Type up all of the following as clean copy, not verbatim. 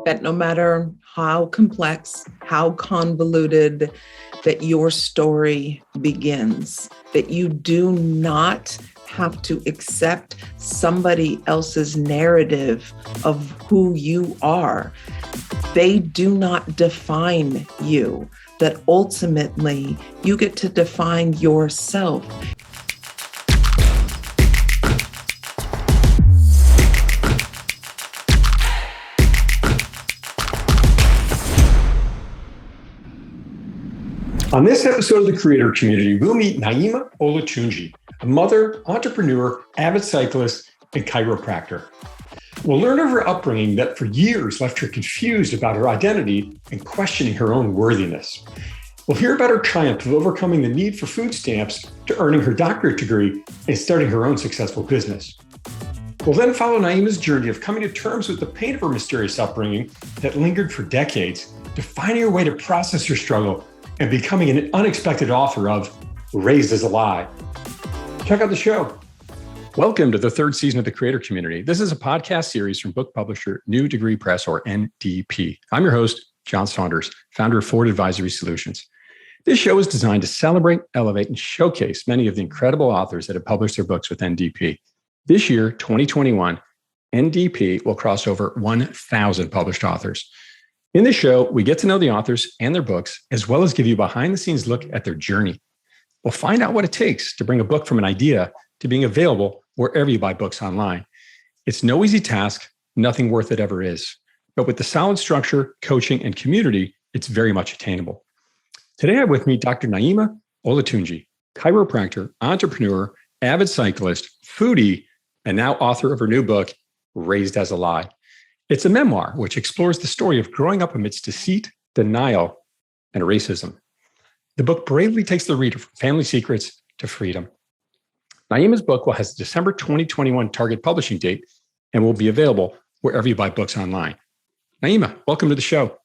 that no matter how complex, how convoluted that your story begins, that you do not have to accept somebody else's narrative of who you are. They do not define you, that ultimately you get to define yourself. On this episode of the Creator Community, we'll meet Naeema Olatunji, a mother, entrepreneur, avid cyclist, and chiropractor. We'll learn of her upbringing that for years left her confused about her identity and questioning her own worthiness. We'll hear about her triumph of overcoming the need for food stamps to earning her doctorate degree and starting her own successful business. We'll then follow Naeema's journey of coming to terms with the pain of her mysterious upbringing that lingered for decades, to finding her way to process her struggle and becoming an unexpected author of Raised as a Lie. Check out the show. Welcome to the third season of the Creator Community. This is a podcast series from book publisher New Degree Press, or NDP. I'm your host, John Saunders, founder of Forward Advisory Solutions. This show is designed to celebrate, elevate, and showcase many of the incredible authors that have published their books with NDP. This year, 2021, NDP will cross over 1,000 published authors. In this show, we get to know the authors and their books, as well as give you a behind-the-scenes look at their journey. We'll find out what it takes to bring a book from an idea to being available wherever you buy books online. It's no easy task, nothing worth it ever is. But with the solid structure, coaching, and community, it's very much attainable. Today I have with me Dr. Naeema Olatunji, chiropractor, entrepreneur, avid cyclist, foodie, and now author of her new book, Raised as a Lie. It's a memoir which explores the story of growing up amidst deceit, denial, and racism. The book bravely takes the reader from family secrets to freedom. Naeema's book has a December 2021 target publishing date and will be available wherever you buy books online. Naeema, welcome to the show.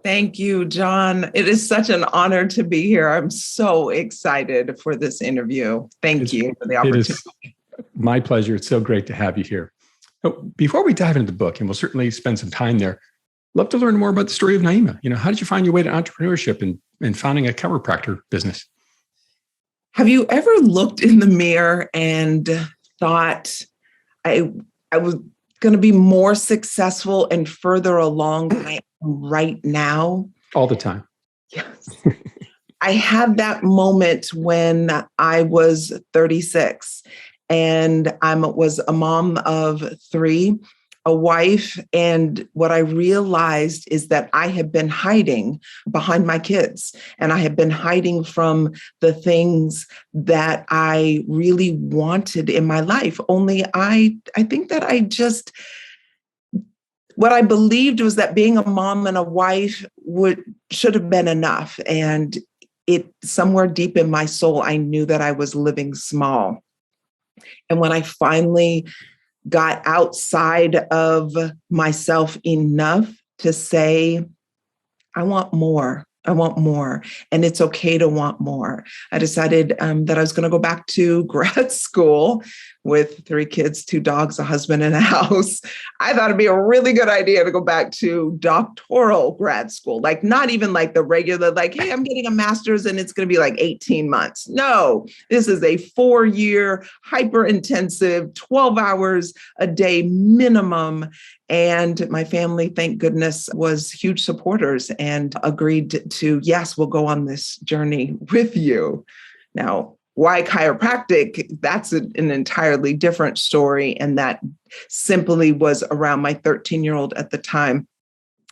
Thank you, John. It is such an honor to be here. I'm so excited for this interview. Thank you for the opportunity. It is my pleasure. It's so great to have you here. Before we dive into the book, and we'll certainly spend some time there, love to learn more about the story of Naeema. How did you find your way to entrepreneurship and founding a chiropractor business? Have you ever looked in the mirror and thought, I was going to be more successful and further along than I am right now? All the time. Yes. I had that moment when I was 36. And I was a mom of 3, a wife. And what I realized is that I had been hiding behind my kids, and I had been hiding from the things that I really wanted in my life. Only I think that what I believed was that being a mom and a wife should have been enough. And it somewhere deep in my soul, I knew that I was living small. And when I finally got outside of myself enough to say, I want more. And it's okay to want more. I decided that I was going to go back to grad school with 3 kids, 2 dogs, a husband, and a house. I thought it'd be a really good idea to go back to doctoral grad school, not even like the regular, hey, I'm getting a master's and it's going to be 18 months. No, this is a 4-year, hyper-intensive, 12 hours a day minimum. And my family, thank goodness, was huge supporters and agreed to, yes, we'll go on this journey with you. Now, why chiropractic? That's an entirely different story. And that simply was around my 13-year-old at the time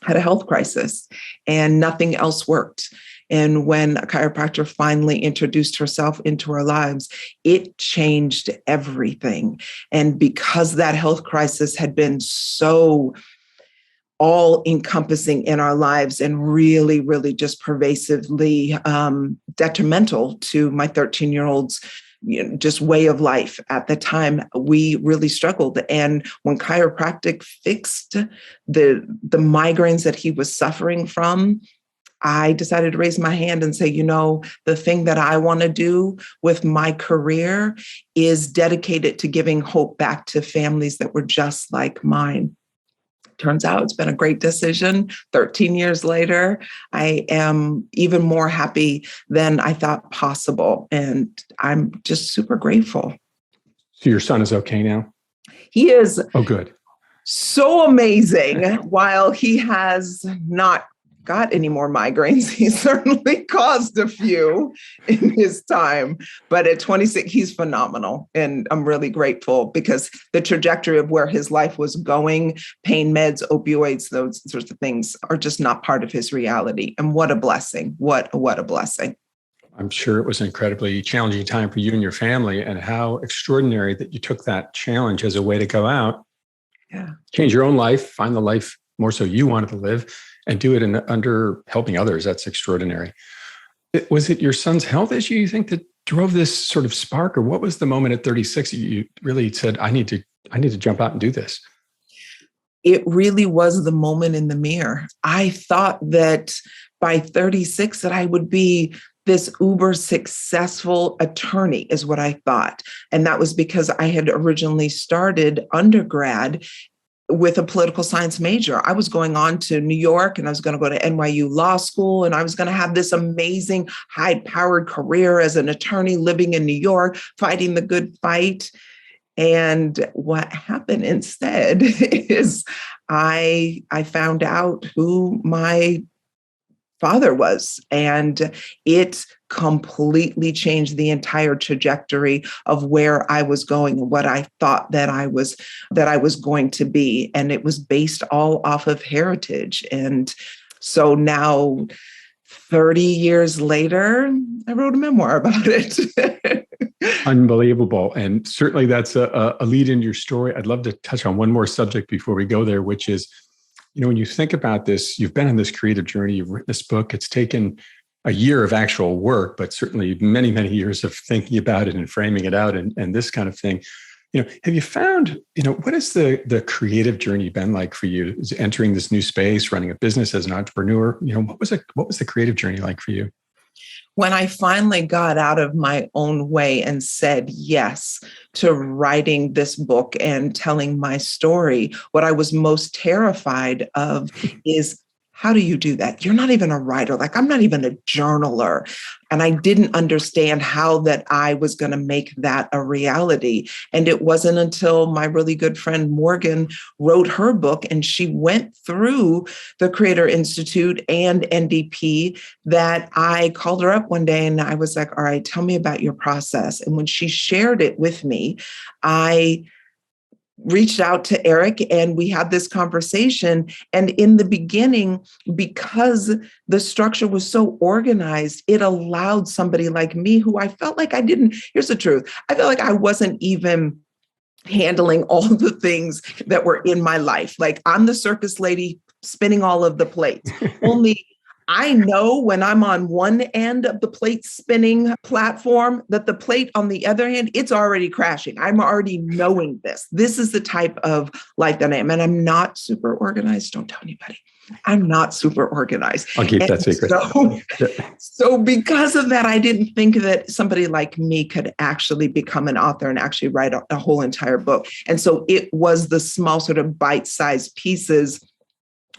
had a health crisis and nothing else worked. And when a chiropractor finally introduced herself into our lives, it changed everything. And because that health crisis had been so all-encompassing in our lives and really, really just pervasively detrimental to my 13-year-old's just way of life at the time, we really struggled. And when chiropractic fixed the migraines that he was suffering from, I decided to raise my hand and say, the thing that I want to do with my career is dedicated to giving hope back to families that were just like mine. Turns out it's been a great decision. 13 years later, I am even more happy than I thought possible. And I'm just super grateful. So your son is okay now? He is Oh, good. So amazing. While he has not got any more migraines, he certainly caused a few in his time. But at 26, he's phenomenal. And I'm really grateful because the trajectory of where his life was going, pain meds, opioids, those sorts of things are just not part of his reality. And what a blessing. What a blessing. I'm sure it was an incredibly challenging time for you and your family, and how extraordinary that you took that challenge as a way to go out, change your own life, find the life more so you wanted to live, and do it under helping others. That's extraordinary. Was it your son's health issue, you think, that drove this sort of spark, or what was the moment at 36 you really said, I need to jump out and do this? It really was the moment in the mirror. I thought that by 36 that I would be this uber successful attorney, is what I thought. And that was because I had originally started undergrad with a political science major. I was going on to New York and I was going to go to NYU Law School, and I was going to have this amazing high-powered career as an attorney living in New York, fighting the good fight. And what happened instead is I found out who my father was, and it completely changed the entire trajectory of where I was going and what I thought that I was going to be. And it was based all off of heritage. And so now, 30 years later, I wrote a memoir about it. Unbelievable. And certainly that's a lead into your story. I'd love to touch on one more subject before we go there, which is, when you think about this, you've been on this creative journey, you've written this book, it's taken a year of actual work, but certainly many, many years of thinking about it and framing it out and this kind of thing. Have you found, what has the creative journey been like for you? Is entering this new space, running a business as an entrepreneur? What was the creative journey like for you? When I finally got out of my own way and said yes to writing this book and telling my story, what I was most terrified of is, how do you do that? You're not even a writer. Like, I'm not even a journaler. And I didn't understand how that I was going to make that a reality. And it wasn't until my really good friend Morgan wrote her book and she went through the Creator Institute and NDP that I called her up one day and I was like, all right, tell me about your process. And when she shared it with me, I reached out to Eric and we had this conversation. And in the beginning, because the structure was so organized, it allowed somebody like me who I felt like here's the truth. I felt like I wasn't even handling all the things that were in my life. Like, I'm the circus lady spinning all of the plates. Only I know when I'm on one end of the plate spinning platform that the plate on the other hand, it's already crashing. I'm already knowing this. This is the type of life that I am. And I'm not super organized. Don't tell anybody. I'm not super organized. I'll keep that secret. So because of that, I didn't think that somebody like me could actually become an author and actually write a whole entire book. And so it was the small sort of bite-sized pieces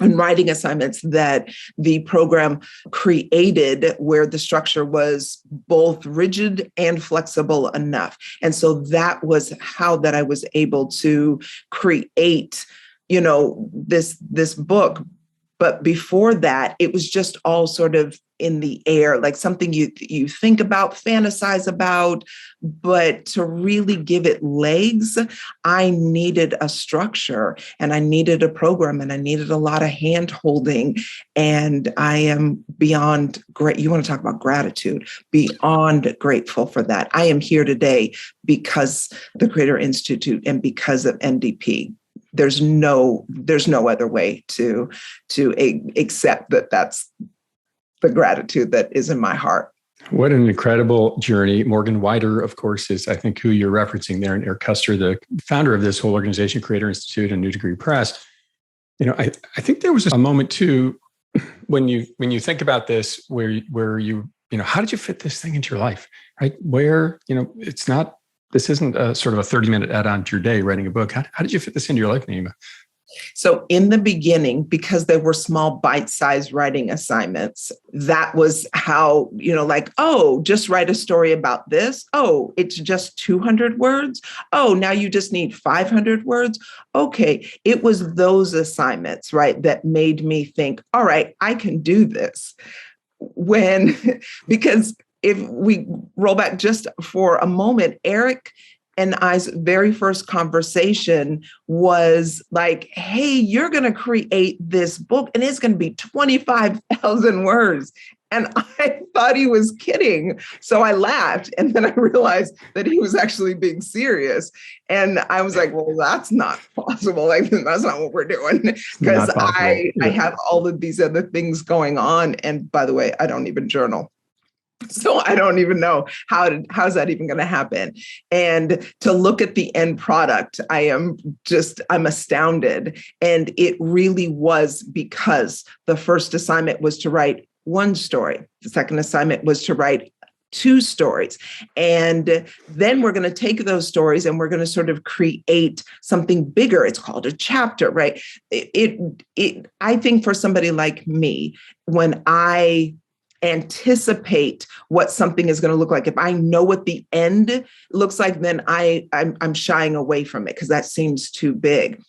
and writing assignments that the program created where the structure was both rigid and flexible enough. And so that was how that I was able to create, this book. But before that, it was just all sort of in the air, like something you think about, fantasize about, but to really give it legs, I needed a structure and I needed a program and I needed a lot of hand holding. And I am beyond great. You want to talk about gratitude, beyond grateful for that. I am here today because the Creator Institute and because of NDP. There's no other way to accept that that's the gratitude that is in my heart. What an incredible journey. Morgan Wider, of course, is I think who you're referencing there, and Eric Custer, the founder of this whole organization, Creator Institute and New Degree Press. I think there was a moment too when you think about this where you how did you fit this thing into your life, right? Where this isn't a sort of a 30-minute add-on to your day writing a book. How did you fit this into your life, Naeema? So in the beginning, because they were small bite-sized writing assignments, that was how, like, oh, just write a story about this. Oh, it's just 200 words. Oh, now you just need 500 words. Okay. It was those assignments, right, that made me think, all right, I can do this. Because if we roll back just for a moment, Eric and I's very first conversation was like, hey, you're going to create this book and it's going to be 25,000 words. And I thought he was kidding. So I laughed. And then I realized that he was actually being serious. And I was like, well, that's not possible. Like, that's not what we're doing. Because I have all of these other things going on. And by the way, I don't even journal. So I don't even know how's that even going to happen. And to look at the end product, I'm astounded. And it really was because the first assignment was to write one story. The second assignment was to write 2 stories. And then we're going to take those stories and we're going to sort of create something bigger. It's called a chapter, right? I think for somebody like me, when I anticipate what something is going to look like, if I know what the end looks like, then I'm shying away from it because that seems too big.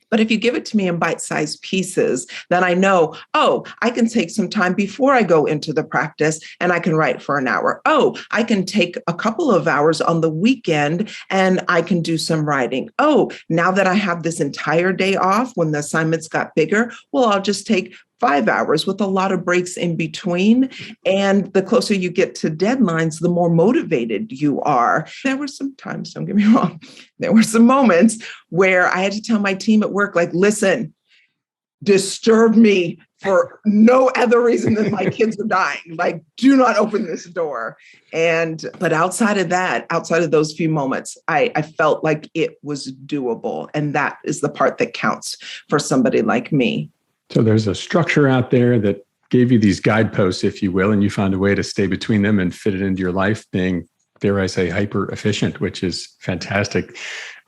But if you give it to me in bite-sized pieces, then I know, oh, I can take some time before I go into the practice and I can write for an hour. Oh, I can take a couple of hours on the weekend and I can do some writing. Oh, now that I have this entire day off when the assignments got bigger, well, I'll just take 5 hours with a lot of breaks in between. And the closer you get to deadlines, the more motivated you are. There were some times, don't get me wrong, there were some moments where I had to tell my team at work, like, listen, disturb me for no other reason than my kids are dying. Like, do not open this door. But outside of that, outside of those few moments, I felt like it was doable. And that is the part that counts for somebody like me. So there's a structure out there that gave you these guideposts, if you will, and you found a way to stay between them and fit it into your life, being, dare I say, hyper efficient, which is fantastic.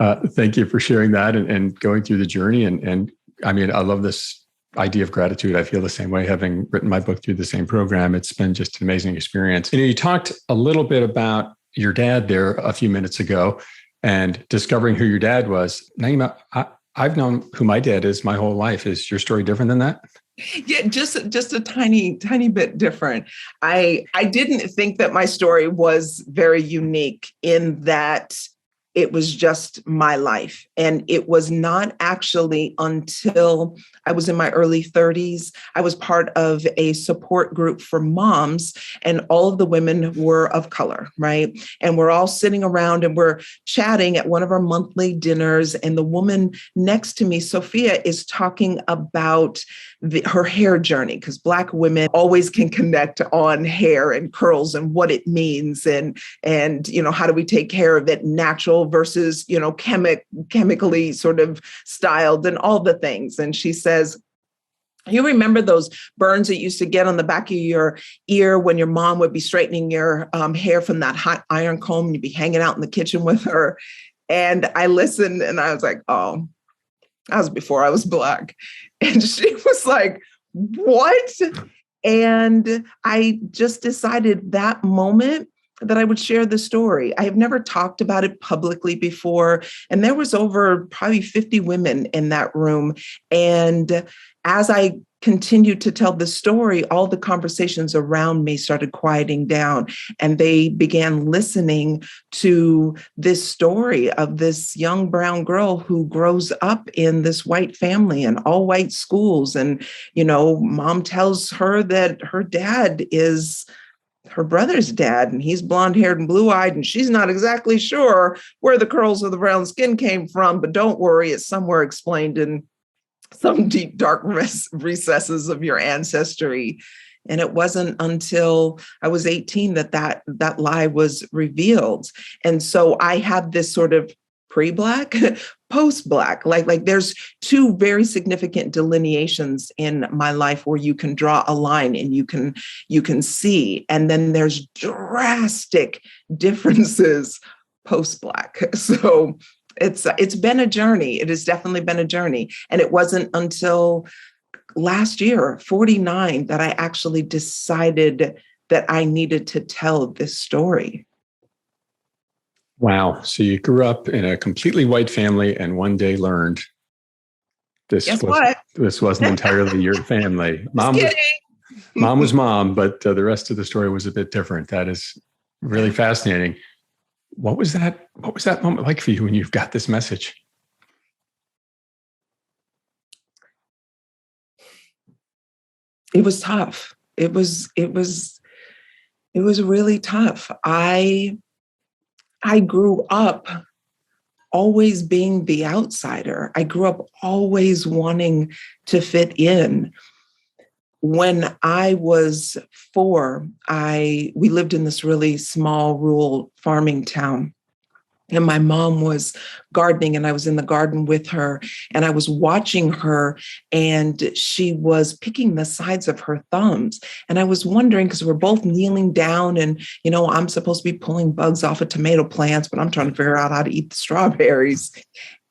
Thank you for sharing that and going through the journey. And I mean, I love this idea of gratitude. I feel the same way, having written my book through the same program. It's been just an amazing experience. You talked a little bit about your dad there a few minutes ago and discovering who your dad was. Naeema, I've known who my dad is my whole life. Is your story different than that? Yeah, just a tiny bit different. I didn't think that my story was very unique in that it was just my life. And it was not actually until I was in my early 30s. I was part of a support group for moms, and all of the women were of color, right? And we're all sitting around and we're chatting at one of our monthly dinners. And the woman next to me, Sophia, is talking about her hair journey, because Black women always can connect on hair and curls and what it means, and how do we take care of it, natural versus chemically sort of styled, and all the things. And she says, you remember those burns that you used to get on the back of your ear when your mom would be straightening your hair from that hot iron comb, and you'd be hanging out in the kitchen with her. And I listened and I was like, oh, that was before I was Black. And she was like, what? And I just decided that moment that I would share the story. I have never talked about it publicly before. And there was over probably 50 women in that room. And as I continued to tell the story, all the conversations around me started quieting down, and they began listening to this story of this young brown girl who grows up in this white family and all white schools. And, mom tells her that her dad is her brother's dad, and he's blonde haired and blue eyed, and she's not exactly sure where the curls of the brown skin came from, but don't worry, it's somewhere explained in some deep, dark recesses of your ancestry. And it wasn't until I was 18 that lie was revealed. And so I had this sort of pre-Black, post-Black, like there's 2 very significant delineations in my life where you can draw a line and you can see. And then there's drastic differences post-Black. So It's been a journey. It has definitely been a journey. And it wasn't until last year, 49, that I actually decided that I needed to tell this story. Wow. So you grew up in a completely white family and one day learned Guess what? this wasn't entirely your family. Mom was mom, but the rest of the story was a bit different. That is really fascinating. What was that moment like for you when you've got this message? It was tough. It was really tough. I grew up always being the outsider. I grew up always wanting to fit in. When I was 4, we lived in this really small rural farming town. And my mom was gardening, and I was in the garden with her, and I was watching her, and she was picking the sides of her thumbs. And I was wondering, because we're both kneeling down, and, I'm supposed to be pulling bugs off of tomato plants, but I'm trying to figure out how to eat the strawberries.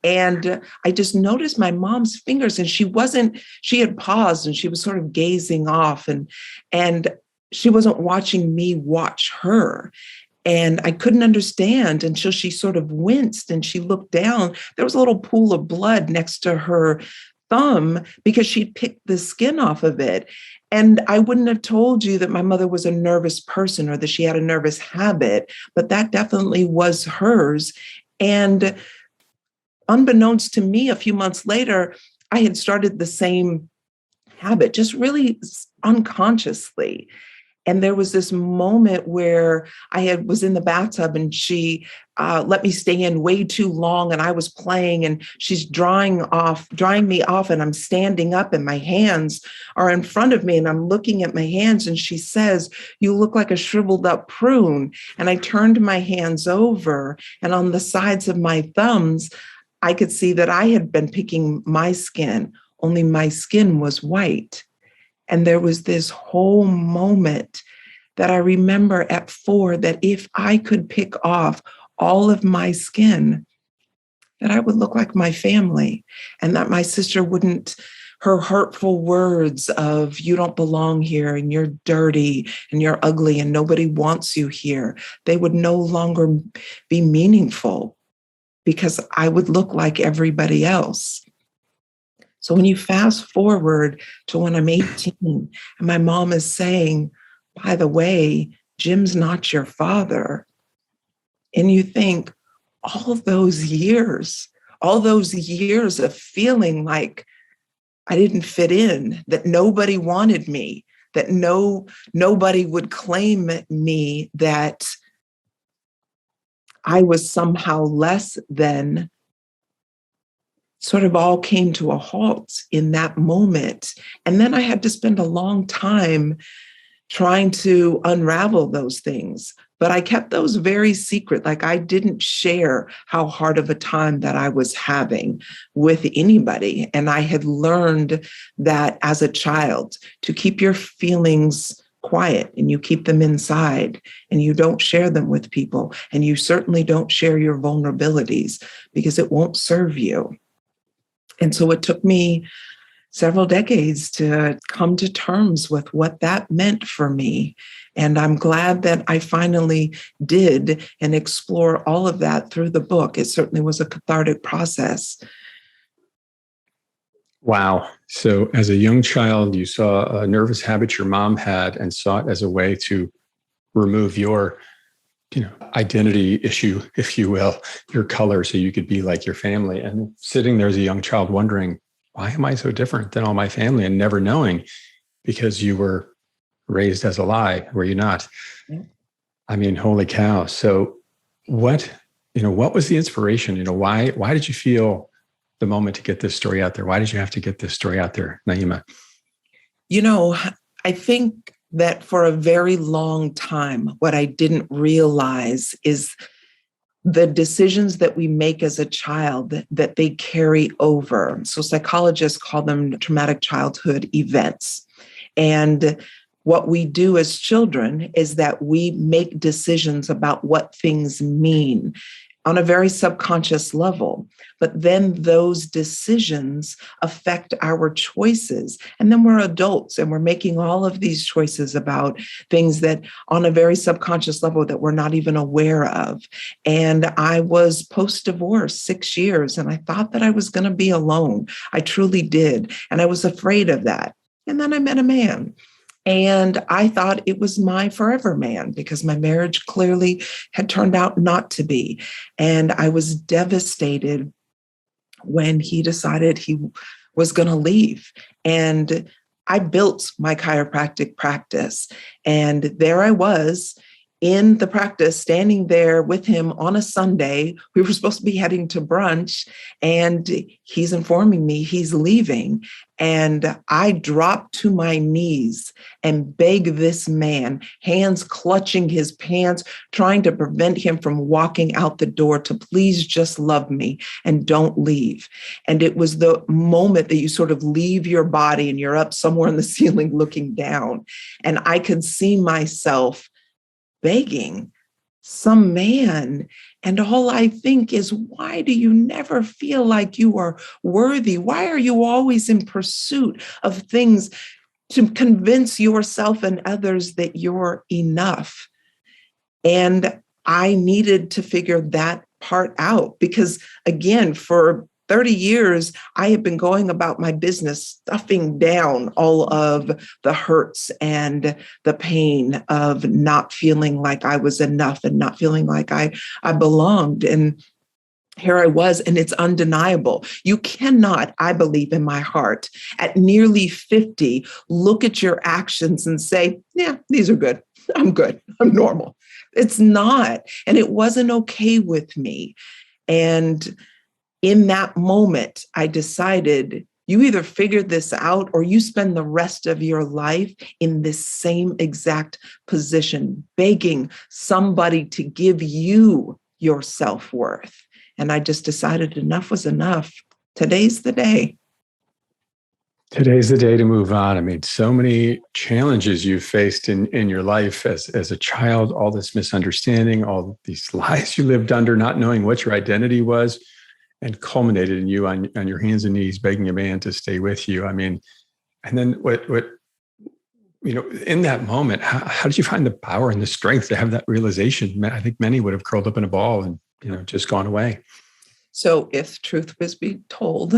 And I just noticed my mom's fingers, and she had paused, and she was sort of gazing off, and she wasn't watching me watch her. And I couldn't understand until she sort of winced and she looked down. There was a little pool of blood next to her thumb because she'd picked the skin off of it. And I wouldn't have told you that my mother was a nervous person or that she had a nervous habit, but that definitely was hers. And unbeknownst to me, a few months later, I had started the same habit, just really unconsciously. And there was this moment where was in the bathtub, and she let me stay in way too long, and I was playing, and she's drying me off, and I'm standing up, and my hands are in front of me, and I'm looking at my hands, and she says, "You look like a shriveled up prune." And I turned my hands over, and on the sides of my thumbs, I could see that I had been picking my skin, only my skin was white. And there was this whole moment that I remember at 4, that if I could pick off all of my skin, that I would look like my family, and that my sister wouldn't, her hurtful words of "you don't belong here, and you're dirty, and you're ugly, and nobody wants you here," they would no longer be meaningful because I would look like everybody else. So when you fast forward to when I'm 18 and my mom is saying, "By the way, Jim's not your father," and you think all those years of feeling like I didn't fit in, that nobody wanted me, that nobody would claim me, that I was somehow less than, sort of all came to a halt in that moment. And then I had to spend a long time trying to unravel those things. But I kept those very secret. Like, I didn't share how hard of a time that I was having with anybody. And I had learned that as a child, to keep your feelings quiet, and you keep them inside, and you don't share them with people. And you certainly don't share your vulnerabilities, because it won't serve you. And so it took me several decades to come to terms with what that meant for me. And I'm glad that I finally did, and explore all of that through the book. It certainly was a cathartic process. Wow. So as a young child, you saw a nervous habit your mom had and saw it as a way to remove your identity issue, if you will, your color, so you could be like your family. And sitting there as a young child wondering, why am I so different than all my family? And never knowing, because you were raised as a lie, were you not? Yeah. I mean, holy cow. So what was the inspiration? Why did you feel the moment to get this story out there? Why did you have to get this story out there, Naeema? I think that for a very long time, what I didn't realize is the decisions that we make as a child, that they carry over. So psychologists call them traumatic childhood events. And what we do as children is that we make decisions about what things mean on a very subconscious level. But then those decisions affect our choices. And then we're adults and we're making all of these choices about things that on a very subconscious level that we're not even aware of. And I was post-divorce 6 years, and I thought that I was going to be alone. I truly did. And I was afraid of that. And then I met a man. And I thought it was my forever man because my marriage clearly had turned out not to be. And I was devastated when he decided he was going to leave. And I built my chiropractic practice. And there I was in the practice, standing there with him on a Sunday. We were supposed to be heading to brunch, and he's informing me he's leaving. And I dropped to my knees and beg this man, hands clutching his pants, trying to prevent him from walking out the door, to please just love me and don't leave. And it was the moment that you sort of leave your body and you're up somewhere in the ceiling looking down. And I could see myself begging some man. And all I think is, why do you never feel like you are worthy? Why are you always in pursuit of things to convince yourself and others that you're enough? And I needed to figure that part out because, again, for 30 years, I have been going about my business, stuffing down all of the hurts and the pain of not feeling like I was enough and not feeling like I belonged. And here I was, and it's undeniable. You cannot, I believe in my heart, at nearly 50, look at your actions and say, yeah, these are good. I'm good. I'm normal. It's not. And it wasn't okay with me. And in that moment, I decided you either figure this out or you spend the rest of your life in this same exact position, begging somebody to give you your self-worth. And I just decided enough was enough. Today's the day. Today's the day to move on. I mean, so many challenges you've faced in your life as a child, all this misunderstanding, all these lies you lived under, not knowing what your identity was, and culminated in you on your hands and knees begging a man to stay with you. I mean, and then what in that moment, how did you find the power and the strength to have that realization? I think many would have curled up in a ball and just gone away. So if truth was be told,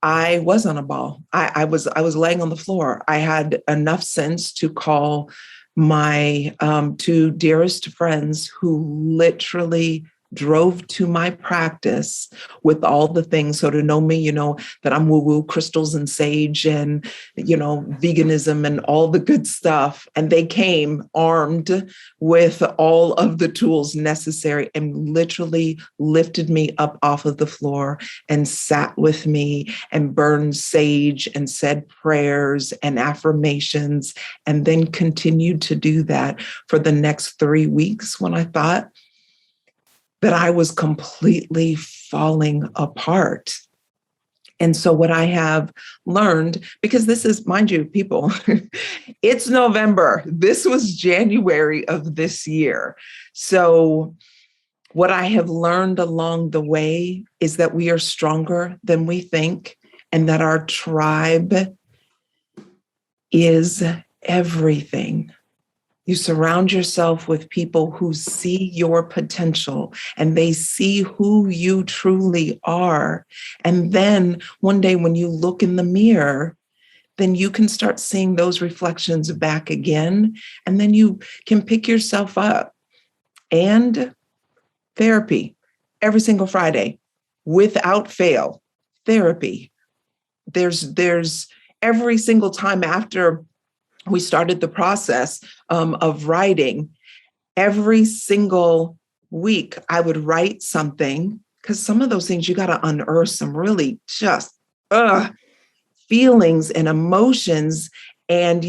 I was on a ball. I was laying on the floor. I had enough sense to call my two dearest friends who literally drove to my practice with all the things. So to know me, that I'm woo-woo, crystals and sage and, veganism and all the good stuff. And they came armed with all of the tools necessary and literally lifted me up off of the floor and sat with me and burned sage and said prayers and affirmations, and then continued to do that for the next 3 weeks when I thought that I was completely falling apart. And so what I have learned, because this is, mind you, people, it's November. This was January of this year. So what I have learned along the way is that we are stronger than we think, and that our tribe is everything. You surround yourself with people who see your potential and they see who you truly are. And then one day when you look in the mirror, then you can start seeing those reflections back again. And then you can pick yourself up. And therapy, every single Friday, without fail, therapy. There's every single time after we started the process of writing, every single week I would write something, because some of those things you got to unearth some really just feelings and emotions, and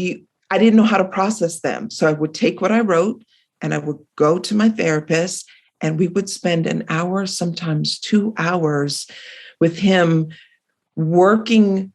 I didn't know how to process them. So I would take what I wrote and I would go to my therapist, and we would spend an hour, sometimes 2 hours with him working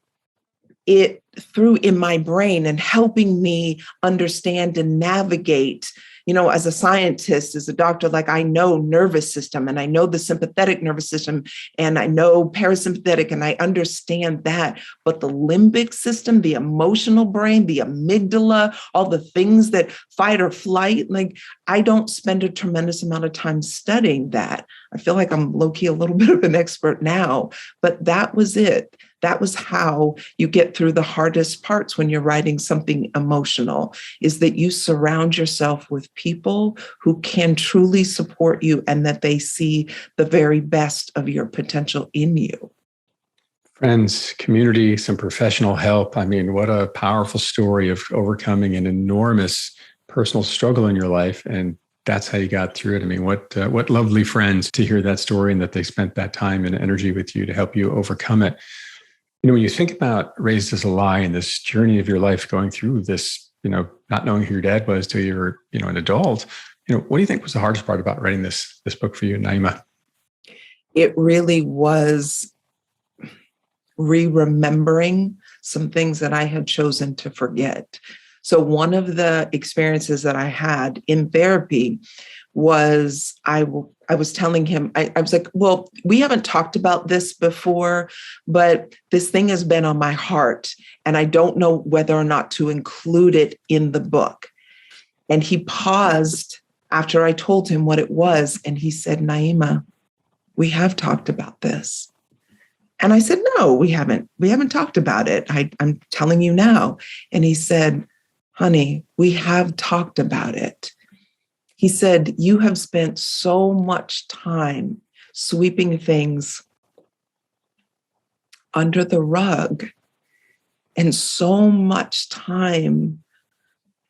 it through in my brain and helping me understand and navigate, as a scientist, as a doctor, like I know nervous system and I know the sympathetic nervous system and I know parasympathetic and I understand that. But the limbic system, the emotional brain, the amygdala, all the things that fight or flight, like I don't spend a tremendous amount of time studying that. I feel like I'm low-key a little bit of an expert now, but that was it. That was how you get through the hardest parts when you're writing something emotional, is that you surround yourself with people who can truly support you and that they see the very best of your potential in you. Friends, community, some professional help. I mean, what a powerful story of overcoming an enormous personal struggle in your life. And that's how you got through it. I mean, what lovely friends to hear that story and that they spent that time and energy with you to help you overcome it. When you think about Raised as a Lie and this journey of your life going through this, not knowing who your dad was till you were, an adult, what do you think was the hardest part about writing this book for you, Naeema? It really was remembering some things that I had chosen to forget. So one of the experiences that I had in therapy was I was telling him, I was like, well, we haven't talked about this before, but this thing has been on my heart and I don't know whether or not to include it in the book. And he paused after I told him what it was. And he said, Naeema, we have talked about this. And I said, no, we haven't talked about it. I'm telling you now. And he said, honey, we have talked about it. He said, you have spent so much time sweeping things under the rug and so much time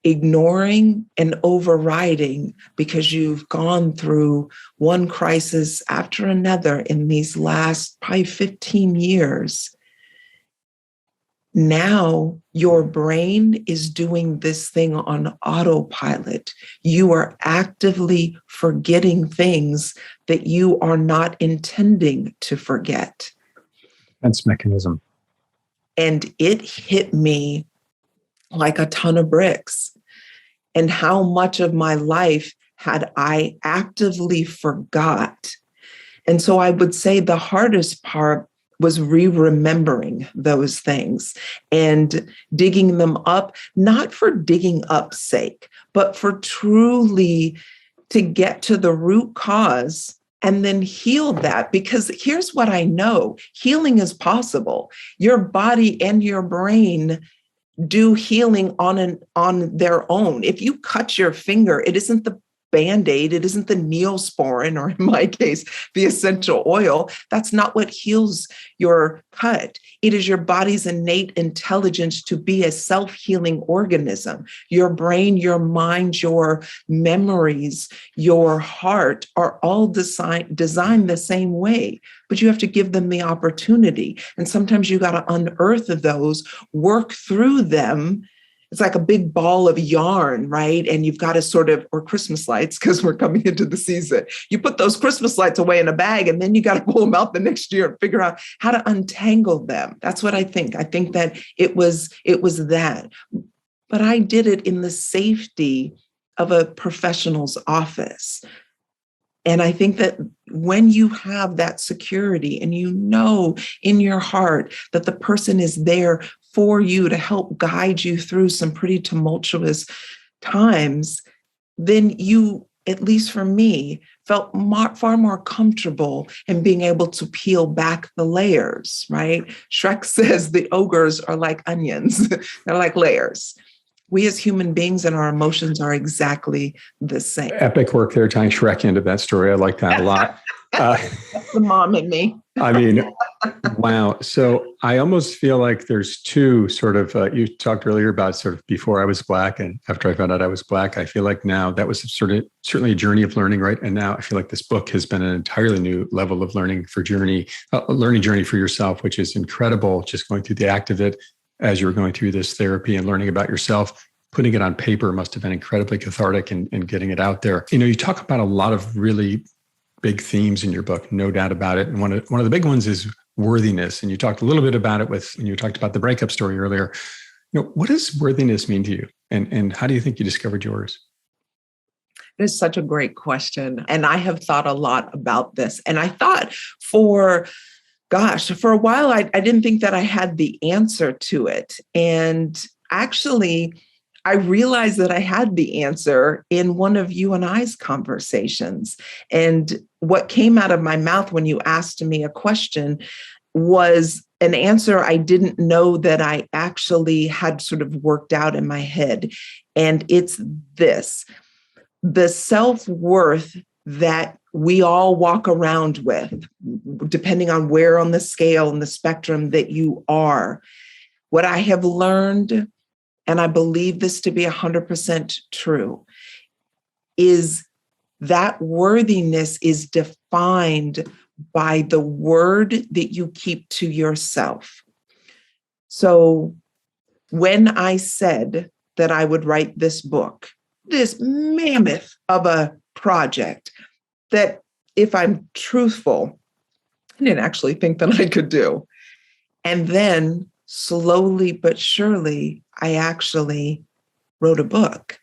ignoring and overriding because you've gone through one crisis after another in these last probably 15 years. Now your brain is doing this thing on autopilot. You are actively forgetting things that you are not intending to forget. Defense mechanism. And it hit me like a ton of bricks. And how much of my life had I actively forgot? And so I would say the hardest part was remembering those things and digging them up, not for digging up's sake, but for truly to get to the root cause and then heal that. Because here's what I know, healing is possible. Your body and your brain do healing on their own. If you cut your finger, it isn't the Band-Aid, it isn't the Neosporin, or in my case, the essential oil. That's not what heals your cut. It is your body's innate intelligence to be a self-healing organism. Your brain, your mind, your memories, your heart are all designed the same way, but you have to give them the opportunity. And sometimes you got to unearth those, work through them. It's like a big ball of yarn, right? And you've got to sort of, or Christmas lights, because we're coming into the season. You put those Christmas lights away in a bag, and then you got to pull them out the next year and figure out how to untangle them. That's what I think. I think that it was that. But I did it in the safety of a professional's office. And I think that when you have that security and you know in your heart that the person is there for you to help guide you through some pretty tumultuous times, then you, at least for me, felt far more comfortable in being able to peel back the layers, right? Shrek says the ogres are like onions. They're like layers. We as human beings and our emotions are exactly the same. Epic work there, tying Shrek into that story. I like that a lot. That's the mom in me. I mean, wow. So I almost feel like there's two sort of, you talked earlier about sort of before I was Black and after I found out I was Black. I feel like now that was sort of certainly a journey of learning, right? And now I feel like this book has been an entirely new level of learning journey for yourself, which is incredible. Just going through the act of it as you were going through this therapy and learning about yourself. Putting it on paper must have been incredibly cathartic and getting it out there. You talk about a lot of really big themes in your book, no doubt about it. And one of the big ones is worthiness. And you talked a little bit about it when you talked about the breakup story earlier. What does worthiness mean to you? And how do you think you discovered yours? It is such a great question. And I have thought a lot about this. And I thought for a while, I didn't think that I had the answer to it. And actually, I realized that I had the answer in one of you and I's conversations. And what came out of my mouth when you asked me a question was an answer I didn't know that I actually had sort of worked out in my head. And it's this: the self-worth that we all walk around with, depending on where on the scale and the spectrum that you are. What I have learned, and I believe this to be 100% true, is that worthiness is defined by the word that you keep to yourself. So when I said that I would write this book, this mammoth of a project that, if I'm truthful, I didn't actually think that I could do. And then slowly but surely, I actually wrote a book,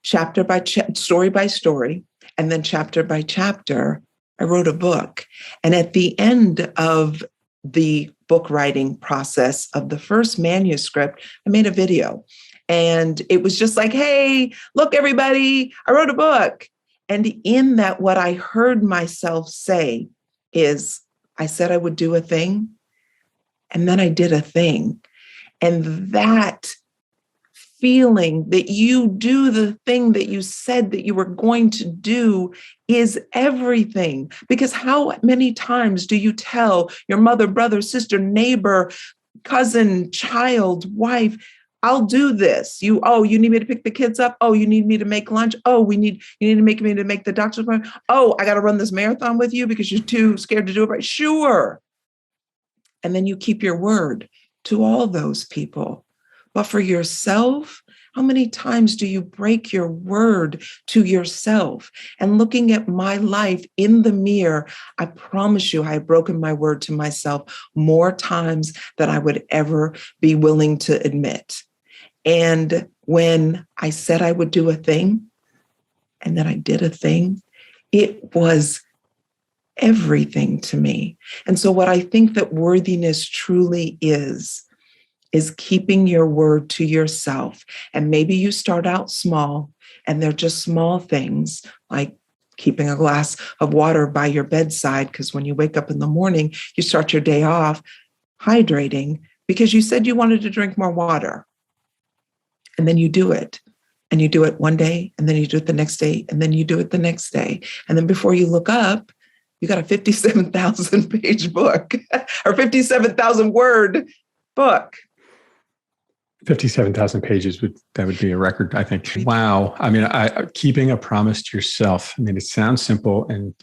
chapter by story by story, and then chapter by chapter, I wrote a book. And at the end of the book writing process of the first manuscript, I made a video. And it was just like, hey, look, everybody, I wrote a book. And in that, what I heard myself say is, I said I would do a thing, and then I did a thing. And that feeling that you do the thing that you said that you were going to do is everything. Because how many times do you tell your mother, brother, sister, neighbor, cousin, child, wife, I'll do this. You need me to pick the kids up. Oh, you need me to make lunch. Oh, you need to make me to make the doctor's appointment. Oh, I got to run this marathon with you because you're too scared to do it right. Sure. And then you keep your word to all those people. But for yourself, how many times do you break your word to yourself? And looking at my life in the mirror, I promise you, I have broken my word to myself more times than I would ever be willing to admit. And when I said I would do a thing, and then I did a thing, it was everything to me. And so what I think that worthiness truly is keeping your word to yourself. And maybe you start out small, and they're just small things like keeping a glass of water by your bedside, because when you wake up in the morning, you start your day off hydrating because you said you wanted to drink more water. And then you do it. And you do it one day, and then you do it the next day, and then you do it the next day. And then before you look up, you got a 57,000 page book or 57,000 word book. 57,000 pages that would be a record, I think. Wow. I mean, keeping a promise to yourself. I mean, it sounds simple. And,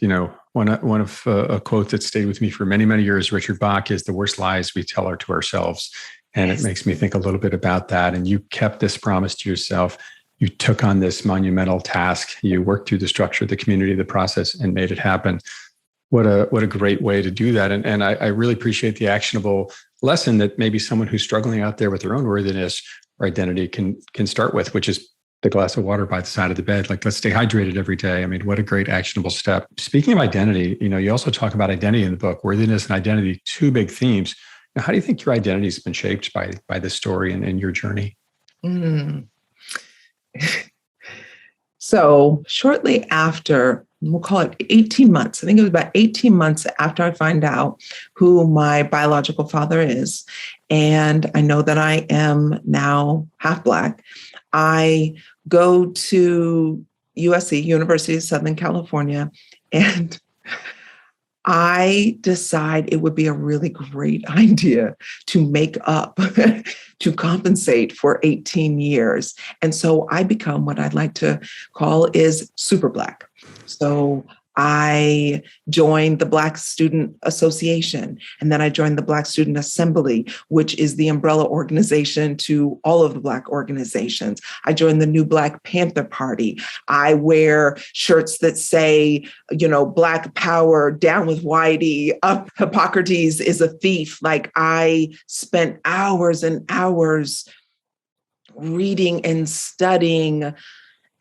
one of a quote that stayed with me for many, many years, Richard Bach, is the worst lies we tell are to ourselves. And It makes me think a little bit about that. And you kept this promise to yourself. You took on this monumental task. You worked through the structure, the community, the process, and made it happen. What a great way to do that. And I really appreciate the actionable lesson that maybe someone who's struggling out there with their own worthiness or identity can start with, which is the glass of water by the side of the bed. Like, let's stay hydrated every day. I mean, what a great actionable step. Speaking of identity, you also talk about identity in the book, worthiness and identity, two big themes. Now, how do you think your identity has been shaped by this story and your journey? So shortly after, we'll call it 18 months. I think it was about 18 months after I find out who my biological father is, and I know that I am now half Black, I go to USC, University of Southern California, and I decide it would be a really great idea to make up, to compensate for 18 years. And so I become what I'd like to call is super Black. So I joined the Black Student Association, and then I joined the Black Student Assembly, which is the umbrella organization to all of the Black organizations. I joined the New Black Panther Party. I wear shirts that say, Black Power, down with Whitey, up Hippocrates is a thief. Like, I spent hours and hours reading and studying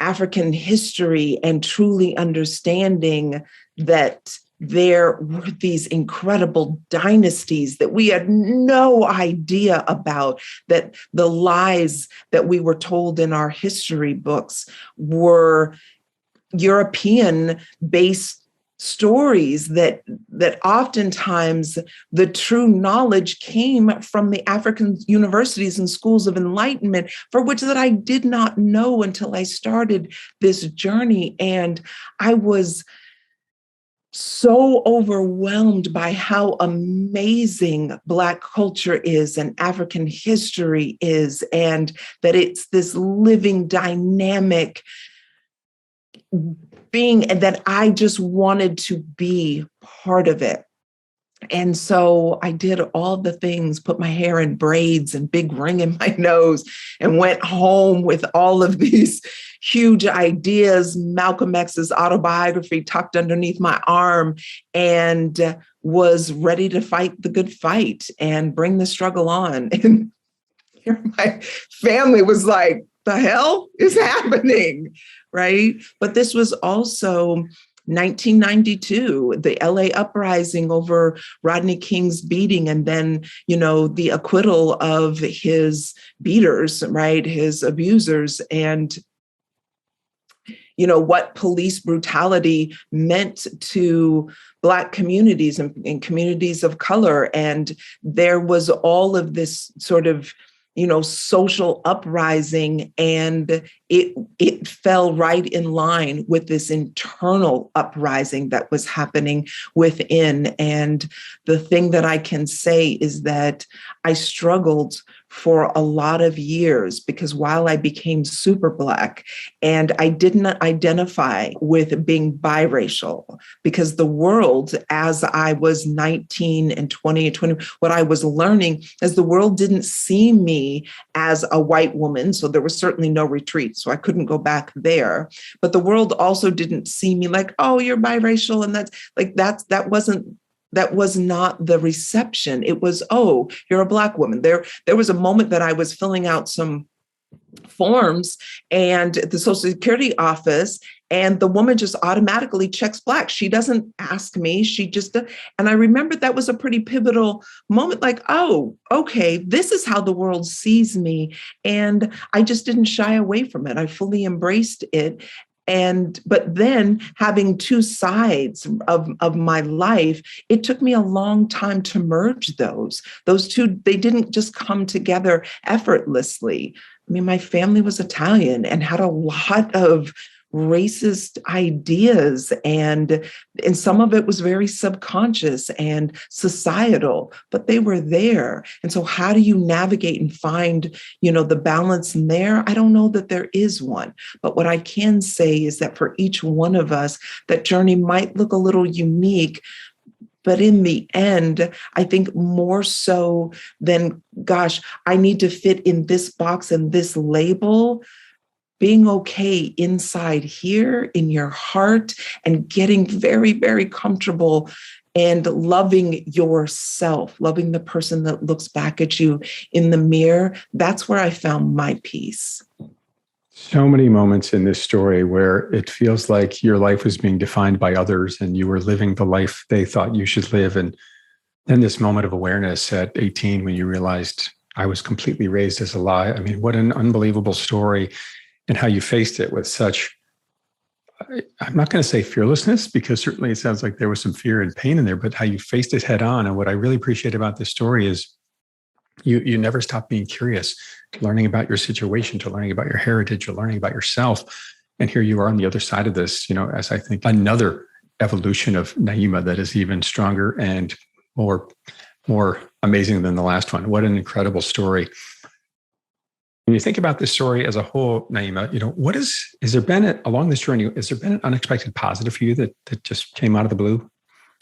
African history and truly understanding that there were these incredible dynasties that we had no idea about, that the lies that we were told in our history books were European-based stories, that oftentimes the true knowledge came from the African universities and schools of enlightenment, for which that I did not know until I started this journey. And I was so overwhelmed by how amazing Black culture is and African history is, and that it's this living, dynamic being, and that I just wanted to be part of it. And so I did all the things, put my hair in braids and big ring in my nose, and went home with all of these huge ideas, Malcolm X's autobiography tucked underneath my arm, and was ready to fight the good fight and bring the struggle on. And here my family was like, the hell is happening, right? But this was also 1992, the LA uprising over Rodney King's beating, and then, the acquittal of his beaters, right, his abusers, and what police brutality meant to Black communities and communities of color. And there was all of this sort of social uprising, and it fell right in line with this internal uprising that was happening within. And the thing that I can say is that I struggled for a lot of years, because while I became super Black, and I didn't identify with being biracial, because the world, as I was 19 and 20 and 20, what I was learning is the world didn't see me as a white woman. So there was certainly no retreat. So I couldn't go back there. But the world also didn't see me like, oh, you're biracial. And that was not the reception. It was, oh, you're a Black woman. There was a moment that I was filling out some forms and the Social Security office, and the woman just automatically checks Black. She doesn't ask me. She just, and I remember that was a pretty pivotal moment, like, oh, okay, this is how the world sees me. And I just didn't shy away from it. I fully embraced it. But then having two sides of my life, it took me a long time to merge those two. They didn't just come together effortlessly. I mean, my family was Italian and had a lot of racist ideas, and some of it was very subconscious and societal, but they were there. And so how do you navigate and find, the balance in there? I don't know that there is one, but what I can say is that for each one of us, that journey might look a little unique. But in the end, I think more so than, gosh, I need to fit in this box and this label, being okay inside here in your heart and getting very, very comfortable and loving yourself, loving the person that looks back at you in the mirror. That's where I found my peace. So many moments in this story where it feels like your life was being defined by others and you were living the life they thought you should live. And then this moment of awareness at 18 when you realized I was completely raised as a lie. I mean, what an unbelievable story, and how you faced it with such, I'm not going to say fearlessness, because certainly it sounds like there was some fear and pain in there, but how you faced it head on. And what I really appreciate about this story is you never stop being curious, learning about your situation, to learning about your heritage, to learning about yourself. And here you are on the other side of this, as I think another evolution of Naeema that is even stronger and more amazing than the last one. What an incredible story. When you think about this story as a whole, Naeema, along this journey, has there been an unexpected positive for you that just came out of the blue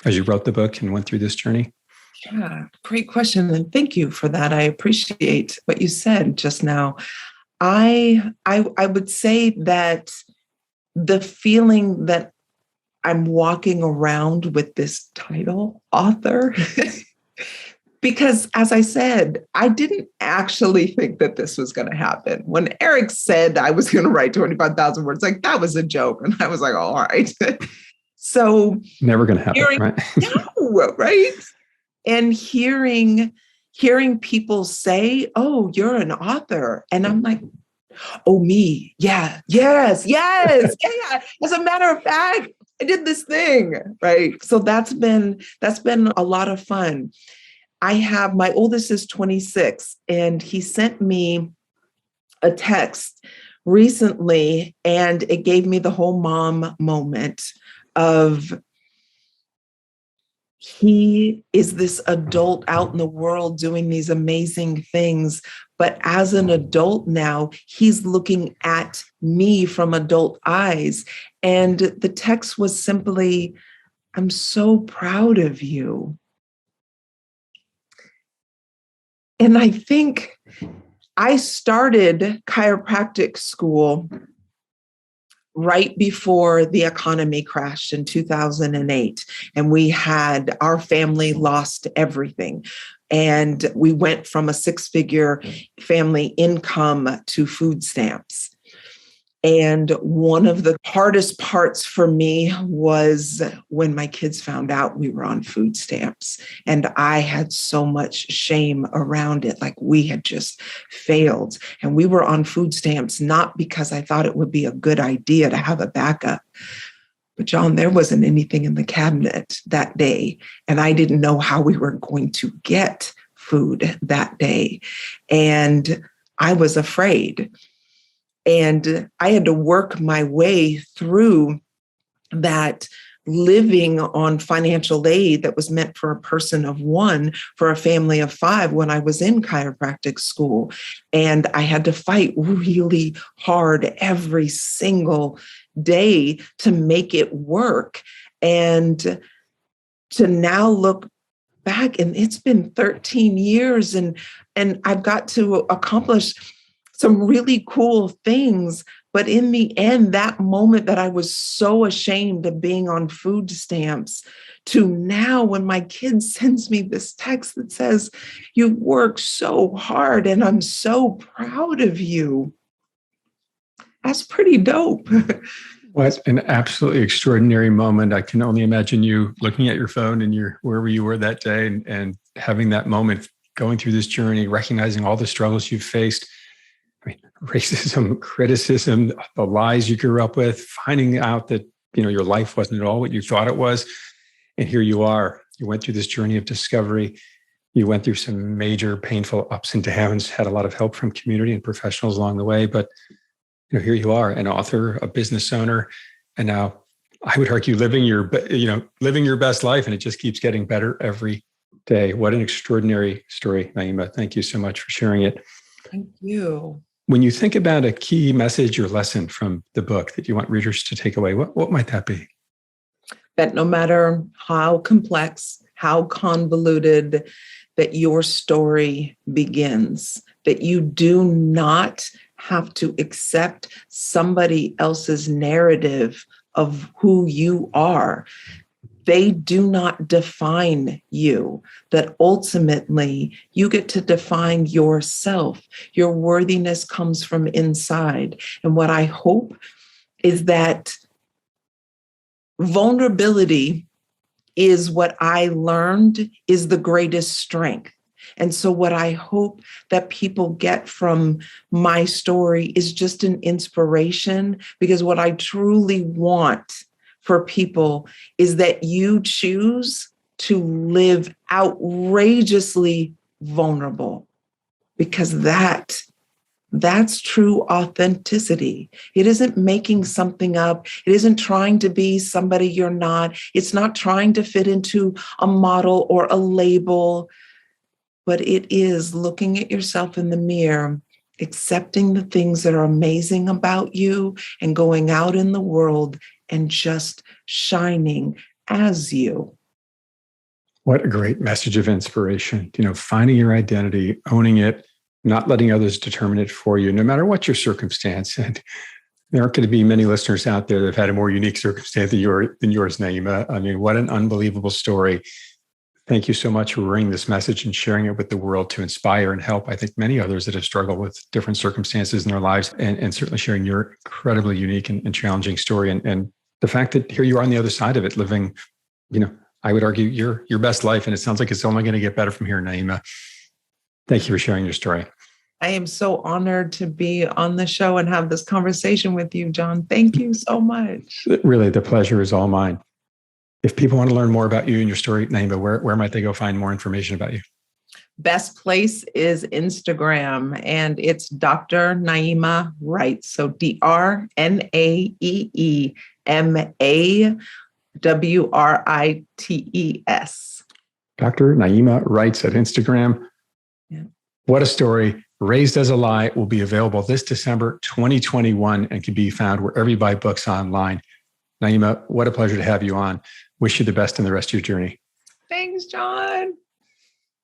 as you wrote the book and went through this journey? Yeah, great question. And thank you for that. I appreciate what you said just now. I would say that the feeling that I'm walking around with this title, author, Because as I said, I didn't actually think that this was going to happen. When Eric said I was going to write 25,000 words, like that was a joke. And I was like, all right. So never going to happen, right? No, right? And hearing people say, oh, you're an author. And I'm like, oh, me. Yeah. Yes. Yes. Yeah. As a matter of fact, I did this thing. Right. So that's been a lot of fun. My oldest is 26, and he sent me a text recently, and it gave me the whole mom moment of, he is this adult out in the world doing these amazing things. But as an adult now, he's looking at me from adult eyes. And the text was simply, I'm so proud of you. And I think I started chiropractic school right before the economy crashed in 2008. And our family lost everything. And we went from a 6-figure family income to food stamps. And one of the hardest parts for me was when my kids found out we were on food stamps. And I had so much shame around it, like we had just failed. And we were on food stamps, not because I thought it would be a good idea to have a backup. But John, there wasn't anything in the cabinet that day. And I didn't know how we were going to get food that day. And I was afraid. And I had to work my way through that, living on financial aid that was meant for a person of one, for a family of 5 when I was in chiropractic school. And I had to fight really hard every single day to make it work. And to now look back, and it's been 13 years, and I've got to accomplish some really cool things. But in the end, that moment that I was so ashamed of being on food stamps, to now when my kid sends me this text that says, you worked so hard and I'm so proud of you. That's pretty dope. Well, it's an absolutely extraordinary moment. I can only imagine you looking at your phone and wherever you were that day, and having that moment, going through this journey, recognizing all the struggles you've faced. I mean, racism, criticism, the lies you grew up with, finding out that, your life wasn't at all what you thought it was. And here you are. You went through this journey of discovery. You went through some major painful ups and downs, had a lot of help from community and professionals along the way. But here you are, an author, a business owner, and now I would argue living your best life, and it just keeps getting better every day. What an extraordinary story, Naeema. Thank you so much for sharing it. Thank you. When you think about a key message or lesson from the book that you want readers to take away, what might that be? That no matter how complex, how convoluted that your story begins, that you do not have to accept somebody else's narrative of who you are. They do not define you, that ultimately you get to define yourself. Your worthiness comes from inside. And what I hope is that vulnerability is what I learned is the greatest strength. And so what I hope that people get from my story is just an inspiration, because what I truly want for people is that you choose to live outrageously vulnerable, because that's true authenticity. It isn't making something up. It isn't trying to be somebody you're not. It's not trying to fit into a model or a label, but it is looking at yourself in the mirror, accepting the things that are amazing about you, and going out in the world and just shining as you. What a great message of inspiration. Finding your identity, owning it, not letting others determine it for you, no matter what your circumstance. And there aren't going to be many listeners out there that have had a more unique circumstance than yours, Naeema. I mean, what an unbelievable story. Thank you so much for bringing this message and sharing it with the world to inspire and help, I think, many others that have struggled with different circumstances in their lives, and certainly sharing your incredibly unique and challenging story. And the fact that here you are on the other side of it, living, I would argue your best life. And it sounds like it's only going to get better from here, Naeema. Thank you for sharing your story. I am so honored to be on the show and have this conversation with you, John. Thank you so much. Really, the pleasure is all mine. If people want to learn more about you and your story, Naeema, where might they go find more information about you? Best place is Instagram, and it's Dr. Naeema Writes. So DrNaeemawrites. Dr. Naeema Writes at Instagram. Yeah. What a story. Raised as a Lie will be available this December 2021 and can be found wherever you buy books online. Naeema, what a pleasure to have you on. Wish you the best in the rest of your journey. Thanks, John.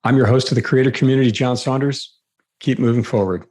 I'm your host of the Creator Community, John Saunders. Keep moving forward.